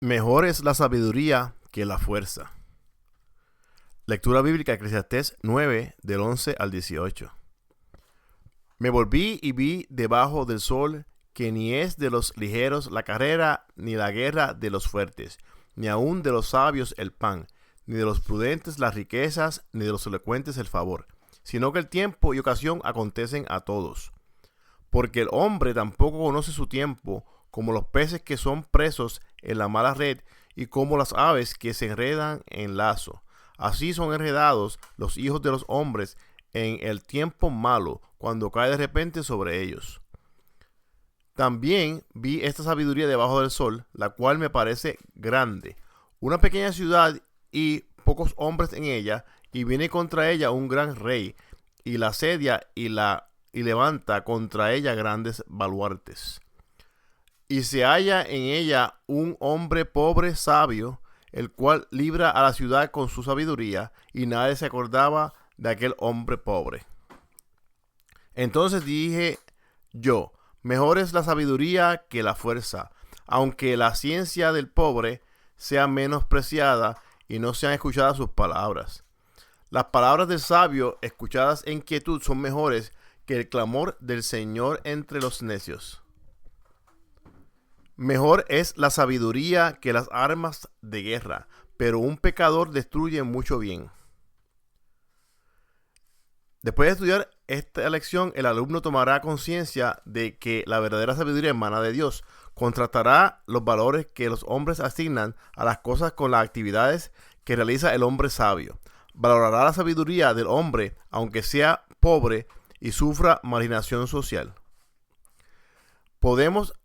Mejor es la sabiduría que la fuerza. Lectura bíblica, Eclesiastés 9, del 11 al 18. Me volví y vi debajo del sol que ni es de los ligeros la carrera, ni la guerra de los fuertes, ni aun de los sabios el pan, ni de los prudentes las riquezas, ni de los elocuentes el favor, sino que el tiempo y ocasión acontecen a todos. Porque el hombre tampoco conoce su tiempo, como los peces que son presos en la mala red, y como las aves que se enredan en lazo. Así son enredados los hijos de los hombres en el tiempo malo, cuando cae de repente sobre ellos. También vi esta sabiduría debajo del sol, la cual me parece grande. Una pequeña ciudad y pocos hombres en ella, y viene contra ella un gran rey, y la asedia y levanta contra ella grandes baluartes. Y se halla en ella un hombre pobre sabio, el cual libra a la ciudad con su sabiduría, y nadie se acordaba de aquel hombre pobre. Entonces dije yo, mejor es la sabiduría que la fuerza, aunque la ciencia del pobre sea menospreciada y no sean escuchadas sus palabras. Las palabras del sabio, escuchadas en quietud, son mejores que el clamor del Señor entre los necios. Mejor es la sabiduría que las armas de guerra, pero un pecador destruye mucho bien. Después de estudiar esta lección, el alumno tomará conciencia de que la verdadera sabiduría emana de Dios. Contrastará los valores que los hombres asignan a las cosas con las actividades que realiza el hombre sabio. Valorará la sabiduría del hombre, aunque sea pobre y sufra marginación social.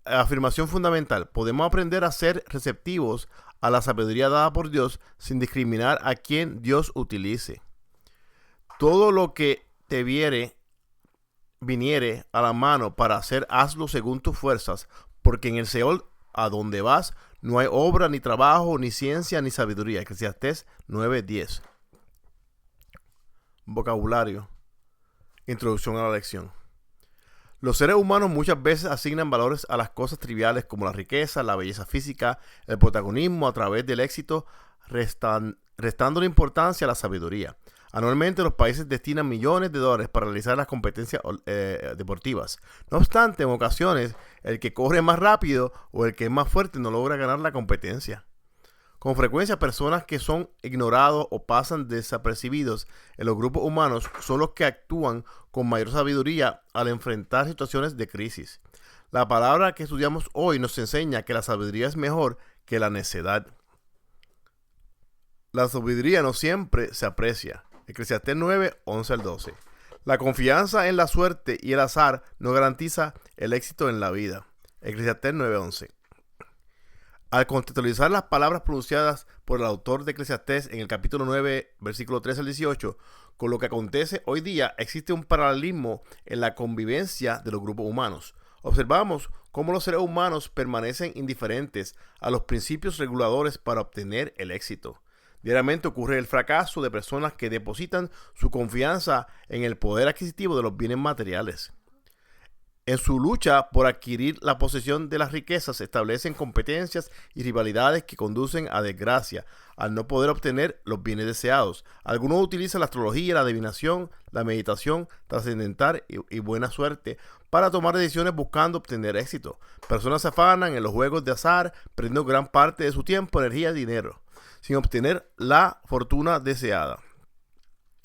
Afirmación fundamental, podemos aprender a ser receptivos a la sabiduría dada por Dios sin discriminar a quien Dios utilice. Todo lo que te viniere a la mano para hacer, hazlo según tus fuerzas, porque en el Seol a donde vas no hay obra, ni trabajo, ni ciencia, ni sabiduría. Eclesiastés 9:10. Vocabulario. Introducción a la lección. Los seres humanos muchas veces asignan valores a las cosas triviales como la riqueza, la belleza física, el protagonismo a través del éxito, restando importancia a la sabiduría. Anualmente los países destinan millones de dólares para realizar las competencias deportivas. No obstante, en ocasiones, el que corre más rápido o el que es más fuerte no logra ganar la competencia. Con frecuencia, personas que son ignorados o pasan desapercibidos en los grupos humanos son los que actúan con mayor sabiduría al enfrentar situaciones de crisis. La palabra que estudiamos hoy nos enseña que la sabiduría es mejor que la necedad. La sabiduría no siempre se aprecia. Eclesiastés 9, 11 al 12. La confianza en la suerte y el azar no garantiza el éxito en la vida. Eclesiastés 9, 11. Al contextualizar las palabras pronunciadas por el autor de Eclesiastés en el capítulo 9, versículo 13 al 18, con lo que acontece hoy día, existe un paralelismo en la convivencia de los grupos humanos. Observamos cómo los seres humanos permanecen indiferentes a los principios reguladores para obtener el éxito. Diariamente ocurre el fracaso de personas que depositan su confianza en el poder adquisitivo de los bienes materiales. En su lucha por adquirir la posesión de las riquezas se establecen competencias y rivalidades que conducen a desgracia al no poder obtener los bienes deseados. Algunos utilizan la astrología, la adivinación, la meditación trascendental y buena suerte para tomar decisiones buscando obtener éxito. Personas se afanan en los juegos de azar, perdiendo gran parte de su tiempo, energía y dinero, sin obtener la fortuna deseada.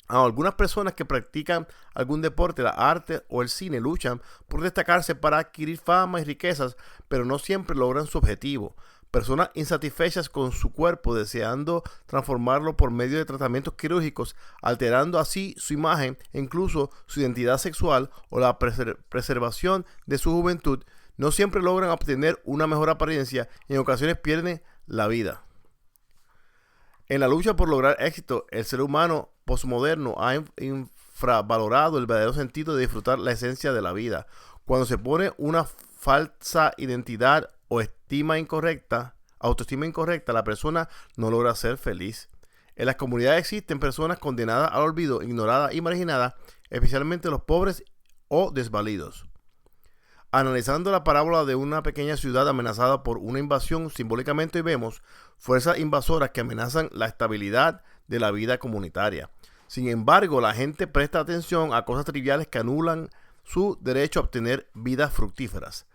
Algunas personas que practican algún deporte, la arte o el cine luchan por destacarse para adquirir fama y riquezas, pero no siempre logran su objetivo. Personas insatisfechas con su cuerpo deseando transformarlo por medio de tratamientos quirúrgicos, alterando así su imagen e incluso su identidad sexual o la preservación de su juventud, no siempre logran obtener una mejor apariencia y en ocasiones pierden la vida. En la lucha por lograr éxito, el ser humano postmoderno ha infravalorado el verdadero sentido de disfrutar la esencia de la vida. Cuando se pone una falsa identidad o autoestima incorrecta, la persona no logra ser feliz. En las comunidades existen personas condenadas al olvido, ignoradas y marginadas, especialmente los pobres o desvalidos. Analizando la parábola de una pequeña ciudad amenazada por una invasión, simbólicamente vemos fuerzas invasoras que amenazan la estabilidad de la vida comunitaria. Sin embargo, la gente presta atención a cosas triviales que anulan su derecho a obtener vidas fructíferas.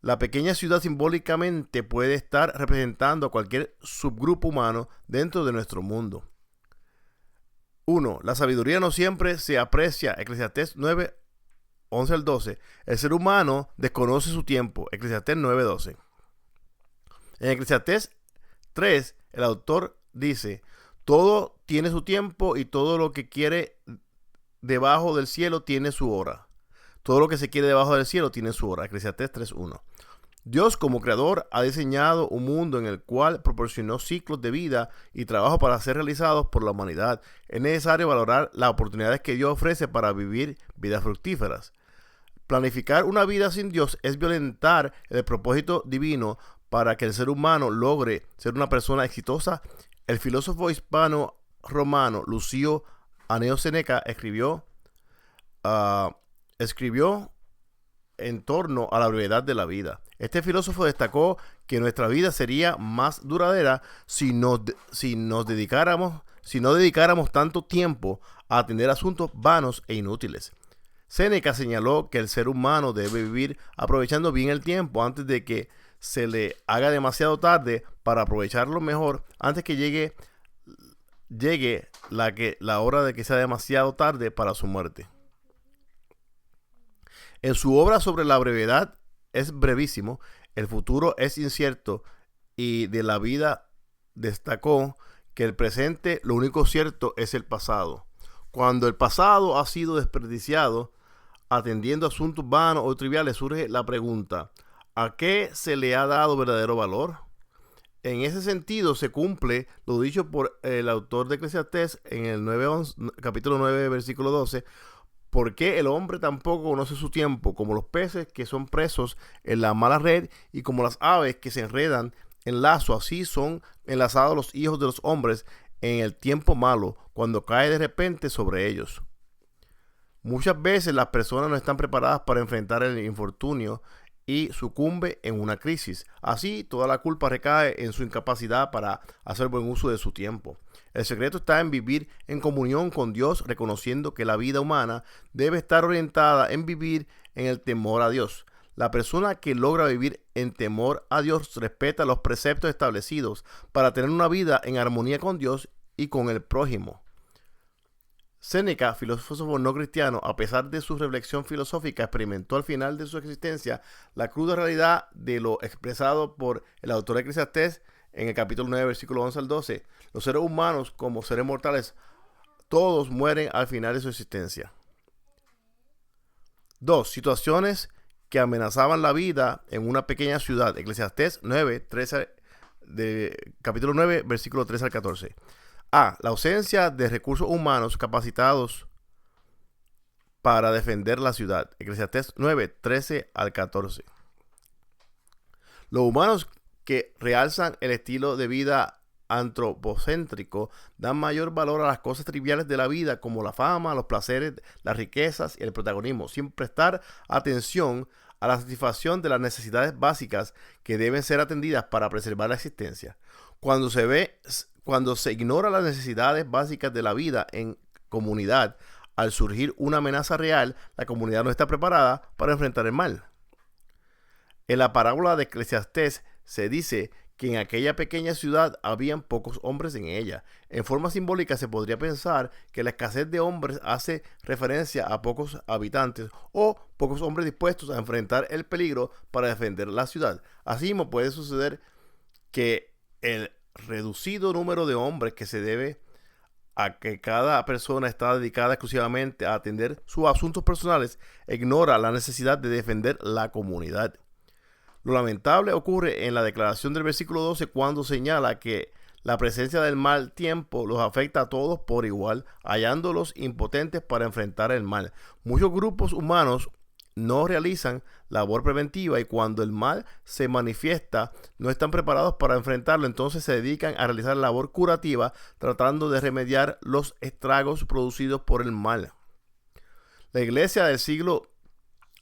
La pequeña ciudad simbólicamente puede estar representando a cualquier subgrupo humano dentro de nuestro mundo. 1. La sabiduría no siempre se aprecia. Eclesiastés 9, 11 al 12. El ser humano desconoce su tiempo. Eclesiastés 9, 12. En Eclesiastés 3, el autor dice: todo tiene su tiempo y todo lo que quiere debajo del cielo tiene su hora. Todo lo que se quiere debajo del cielo tiene su hora. Eclesiastés 3:1. Dios, como creador, ha diseñado un mundo en el cual proporcionó ciclos de vida y trabajo para ser realizados por la humanidad. Es necesario valorar las oportunidades que Dios ofrece para vivir vidas fructíferas. Planificar una vida sin Dios es violentar el propósito divino para que el ser humano logre ser una persona exitosa. El filósofo hispano-romano Lucio Anneo Seneca escribió en torno a la brevedad de la vida. Este filósofo destacó que nuestra vida sería más duradera si no dedicáramos tanto tiempo a atender asuntos vanos e inútiles. Séneca señaló que el ser humano debe vivir aprovechando bien el tiempo antes de que se le haga demasiado tarde para aprovecharlo mejor, antes que llegue la hora de que sea demasiado tarde para su muerte. En su obra sobre la brevedad, es brevísimo, el futuro es incierto, y de la vida destacó que el presente, lo único cierto es el pasado. Cuando el pasado ha sido desperdiciado atendiendo asuntos vanos o triviales, surge la pregunta: ¿a qué se le ha dado verdadero valor? En ese sentido se cumple lo dicho por el autor de Eclesiastés en el capítulo 9, versículo 12. ¿Por qué el hombre tampoco conoce su tiempo? Como los peces que son presos en la mala red, y como las aves que se enredan en lazo, así son enlazados los hijos de los hombres en el tiempo malo, cuando cae de repente sobre ellos. Muchas veces las personas no están preparadas para enfrentar el infortunio y sucumbe en una crisis. Así, toda la culpa recae en su incapacidad para hacer buen uso de su tiempo. El secreto está en vivir en comunión con Dios, reconociendo que la vida humana debe estar orientada en vivir en el temor a Dios. La persona que logra vivir en temor a Dios respeta los preceptos establecidos para tener una vida en armonía con Dios y con el prójimo. Séneca, filósofo no cristiano, a pesar de su reflexión filosófica, experimentó al final de su existencia la cruda realidad de lo expresado por el autor de Eclesiastés en el capítulo 9, versículo 11 al 12. Los seres humanos, como seres mortales, todos mueren al final de su existencia. 2. Situaciones que amenazaban la vida en una pequeña ciudad. Eclesiastés 9, 13, capítulo 9, versículo 13 al 14. A. La ausencia de recursos humanos capacitados para defender la ciudad. Eclesiastés 9, 13 al 14. Los humanos que realzan el estilo de vida antropocéntrico dan mayor valor a las cosas triviales de la vida, como la fama, los placeres, las riquezas y el protagonismo, sin prestar atención a la satisfacción de las necesidades básicas que deben ser atendidas para preservar la existencia. Cuando se ignora las necesidades básicas de la vida en comunidad, al surgir una amenaza real, la comunidad no está preparada para enfrentar el mal. En la parábola de Eclesiastés se dice que en aquella pequeña ciudad habían pocos hombres en ella. En forma simbólica se podría pensar que la escasez de hombres hace referencia a pocos habitantes o pocos hombres dispuestos a enfrentar el peligro para defender la ciudad. Así mismo puede suceder que el reducido número de hombres que se debe a que cada persona está dedicada exclusivamente a atender sus asuntos personales ignora la necesidad de defender la comunidad. Lo lamentable ocurre en la declaración del versículo 12, cuando señala que la presencia del mal tiempo los afecta a todos por igual, hallándolos impotentes para enfrentar el mal. Muchos grupos humanos no realizan labor preventiva, y cuando el mal se manifiesta no están preparados para enfrentarlo. Entonces se dedican a realizar labor curativa, tratando de remediar los estragos producidos por el mal. La iglesia del siglo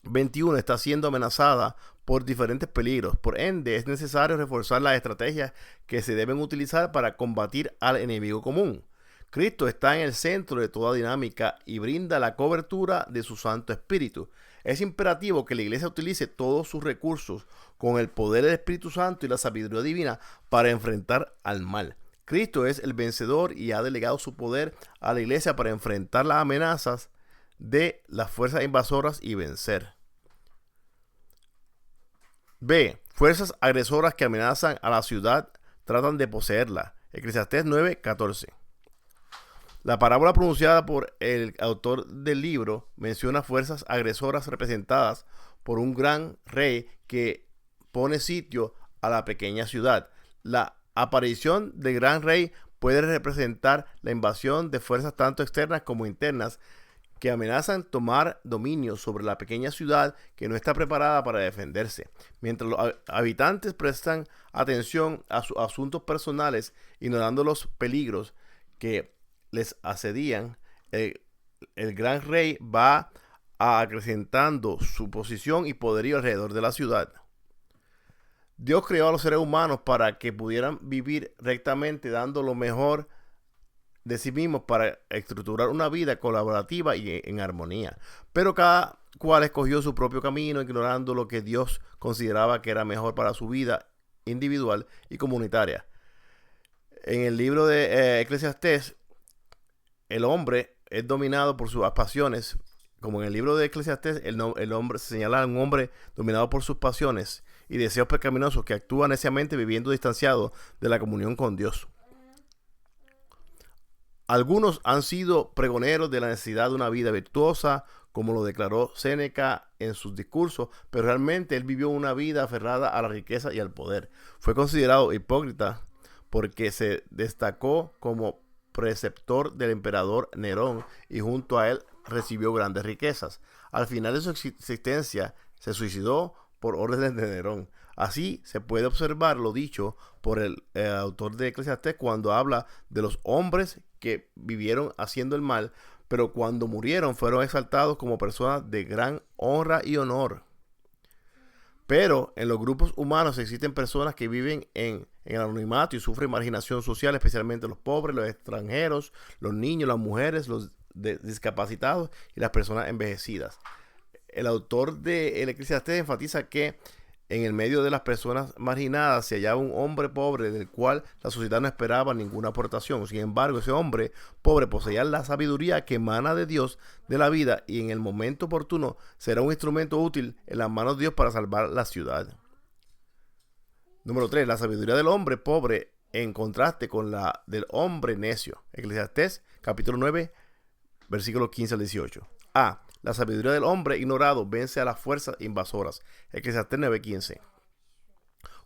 XXI está siendo amenazada por diferentes peligros. Por ende, es necesario reforzar las estrategias que se deben utilizar para combatir al enemigo común. Cristo está en el centro de toda dinámica y brinda la cobertura de su Santo Espíritu. Es imperativo que la Iglesia utilice todos sus recursos con el poder del Espíritu Santo y la sabiduría divina para enfrentar al mal. Cristo es el vencedor y ha delegado su poder a la Iglesia para enfrentar las amenazas de las fuerzas invasoras y vencer. B. Fuerzas agresoras que amenazan a la ciudad tratan de poseerla. Eclesiastés 9:14. La parábola pronunciada por el autor del libro menciona fuerzas agresoras representadas por un gran rey que pone sitio a la pequeña ciudad. La aparición del gran rey puede representar la invasión de fuerzas tanto externas como internas que amenazan tomar dominio sobre la pequeña ciudad que no está preparada para defenderse. Mientras los habitantes prestan atención a sus asuntos personales, ignorando los peligros que les asedían, el gran rey va acrecentando su posición y poderío alrededor de la ciudad. Dios creó a los seres humanos para que pudieran vivir rectamente, dando lo mejor de sí mismos para estructurar una vida colaborativa y en armonía. Pero cada cual escogió su propio camino, ignorando lo que Dios consideraba que era mejor para su vida individual y comunitaria. En el libro de Eclesiastés, el hombre es dominado por sus pasiones. Como en el libro de Eclesiastés, el hombre se señala a un hombre dominado por sus pasiones y deseos pecaminosos que actúa neciamente viviendo distanciado de la comunión con Dios. Algunos han sido pregoneros de la necesidad de una vida virtuosa, como lo declaró Séneca en sus discursos, pero realmente él vivió una vida aferrada a la riqueza y al poder. Fue considerado hipócrita porque se destacó como preceptor del emperador Nerón y junto a él recibió grandes riquezas. Al final de su existencia se suicidó por órdenes de Nerón. Así se puede observar lo dicho por el autor de Eclesiastés cuando habla de los hombres que vivieron haciendo el mal, pero cuando murieron fueron exaltados como personas de gran honra y honor. Pero en los grupos humanos existen personas que viven en el anonimato y sufren marginación social, especialmente los pobres, los extranjeros, los niños, las mujeres, los discapacitados y las personas envejecidas. El autor de Eclesiastés enfatiza que en el medio de las personas marginadas se hallaba un hombre pobre del cual la sociedad no esperaba ninguna aportación. Sin embargo, ese hombre pobre poseía la sabiduría que emana de Dios de la vida y en el momento oportuno será un instrumento útil en las manos de Dios para salvar la ciudad. Número 3. La sabiduría del hombre pobre en contraste con la del hombre necio. Eclesiastés capítulo 9, versículos 15 al 18. A. La sabiduría del hombre ignorado vence a las fuerzas invasoras. Eclesiastés 9:15.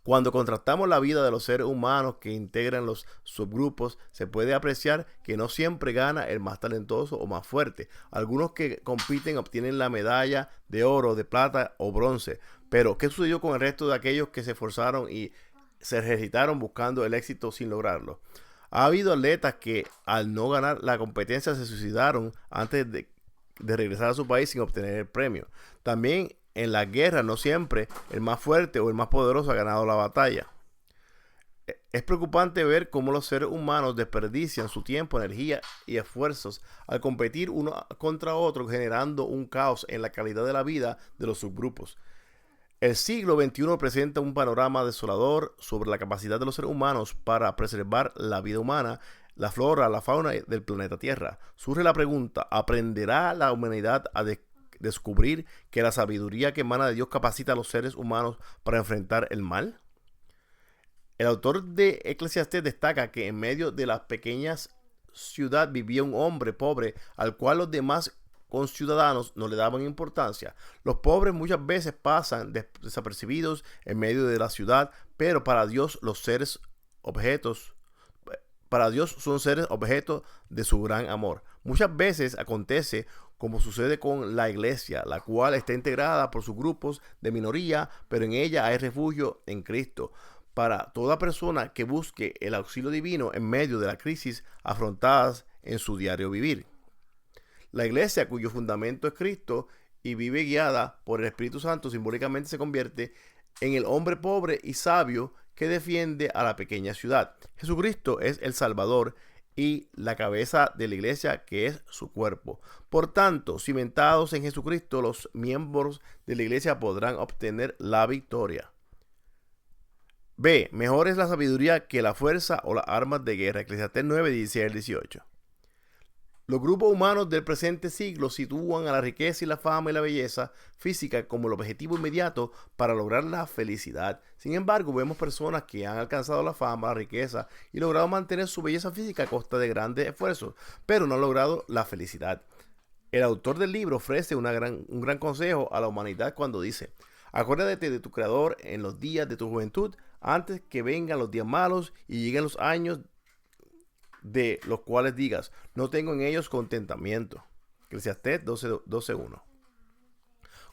Cuando contrastamos la vida de los seres humanos que integran los subgrupos, se puede apreciar que no siempre gana el más talentoso o más fuerte. Algunos que compiten obtienen la medalla de oro, de plata o bronce. Pero, ¿qué sucedió con el resto de aquellos que se esforzaron y se ejercitaron buscando el éxito sin lograrlo? Ha habido atletas que al no ganar la competencia se suicidaron antes de regresar a su país sin obtener el premio. También en la guerra no siempre el más fuerte o el más poderoso ha ganado la batalla. Es preocupante ver cómo los seres humanos desperdician su tiempo, energía y esfuerzos al competir uno contra otro, generando un caos en la calidad de la vida de los subgrupos. El siglo XXI presenta un panorama desolador sobre la capacidad de los seres humanos para preservar la vida humana, la flora, la fauna del planeta Tierra. Surge la pregunta: ¿aprenderá la humanidad a descubrir que la sabiduría que emana de Dios capacita a los seres humanos para enfrentar el mal? El autor de Eclesiastés destaca que en medio de las pequeñas ciudades vivía un hombre pobre al cual los demás conciudadanos no le daban importancia. Los pobres muchas veces pasan desapercibidos en medio de la ciudad, pero para Dios son seres objetos de su gran amor. Muchas veces acontece como sucede con la iglesia, la cual está integrada por sus grupos de minoría, pero en ella hay refugio en Cristo para toda persona que busque el auxilio divino en medio de la crisis afrontadas en su diario vivir. La iglesia, cuyo fundamento es Cristo y vive guiada por el Espíritu Santo, simbólicamente se convierte en el hombre pobre y sabio que defiende a la pequeña ciudad. Jesucristo es el Salvador y la cabeza de la iglesia, que es su cuerpo. Por tanto, cimentados en Jesucristo, los miembros de la iglesia podrán obtener la victoria. B. Mejor es la sabiduría que la fuerza o las armas de guerra. Eclesiastés 9, 16 al 18. Los grupos humanos del presente siglo sitúan a la riqueza y la fama y la belleza física como el objetivo inmediato para lograr la felicidad. Sin embargo, vemos personas que han alcanzado la fama, la riqueza y logrado mantener su belleza física a costa de grandes esfuerzos, pero no han logrado la felicidad. El autor del libro ofrece un gran consejo a la humanidad cuando dice: acuérdate de tu Creador en los días de tu juventud, antes que vengan los días malos y lleguen los años de los cuales digas, no tengo en ellos contentamiento. Eclesiastés 12:1.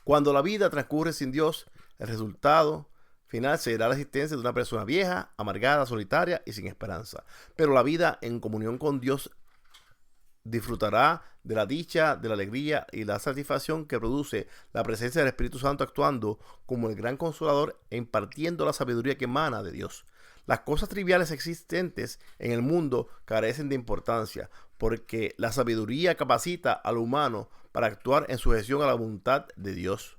Cuando la vida transcurre sin Dios, el resultado final será la existencia de una persona vieja, amargada, solitaria y sin esperanza. Pero la vida en comunión con Dios disfrutará de la dicha, de la alegría y la satisfacción que produce la presencia del Espíritu Santo actuando como el gran consolador e impartiendo la sabiduría que emana de Dios. Las cosas triviales existentes en el mundo carecen de importancia, porque la sabiduría capacita al humano para actuar en sujeción a la voluntad de Dios.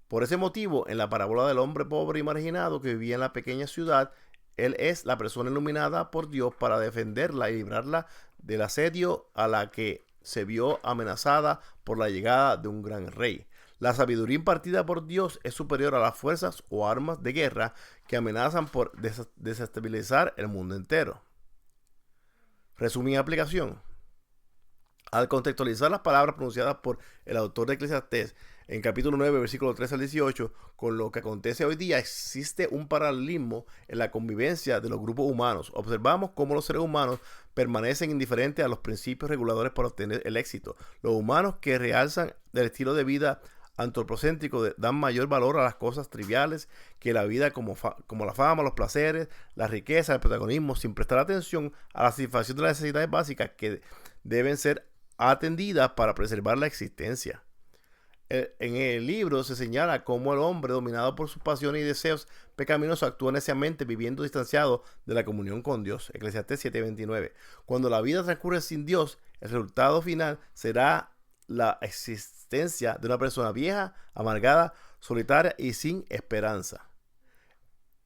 Por ese motivo, en la parábola del hombre pobre y marginado que vivía en la pequeña ciudad, él es la persona iluminada por Dios para defenderla y librarla del asedio a la que se vio amenazada por la llegada de un gran rey. La sabiduría impartida por Dios es superior a las fuerzas o armas de guerra que amenazan por desestabilizar el mundo entero. Resumen y aplicación. Al contextualizar las palabras pronunciadas por el autor de Eclesiastés en capítulo 9, versículo 13 al 18, con lo que acontece hoy día, existe un paralelismo en la convivencia de los grupos humanos. Observamos cómo los seres humanos permanecen indiferentes a los principios reguladores para obtener el éxito. Los humanos que realzan el estilo de vida antropocéntrico dan mayor valor a las cosas triviales que la vida, como la fama, los placeres, la riqueza, el protagonismo, sin prestar atención a la satisfacción de las necesidades básicas que deben ser atendidas para preservar la existencia. En el libro se señala cómo el hombre, dominado por sus pasiones y deseos pecaminosos, actúa neciamente viviendo distanciado de la comunión con Dios. Eclesiastés 7:29. Cuando la vida transcurre sin Dios, el resultado final será la existencia de una persona vieja, amargada, solitaria y sin esperanza.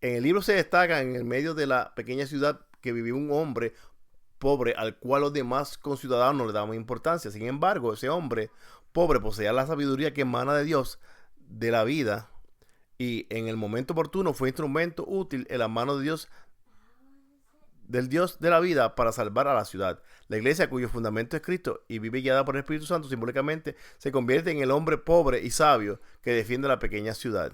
En el libro se destaca en el medio de la pequeña ciudad que vivía un hombre pobre al cual los demás conciudadanos no le daban importancia. Sin embargo, ese hombre pobre poseía la sabiduría que emana de Dios de la vida y en el momento oportuno fue instrumento útil en la mano de Dios, del Dios de la vida, para salvar a la ciudad. La iglesia, cuyo fundamento es Cristo y vive guiada por el Espíritu Santo, simbólicamente se convierte en el hombre pobre y sabio que defiende la pequeña ciudad.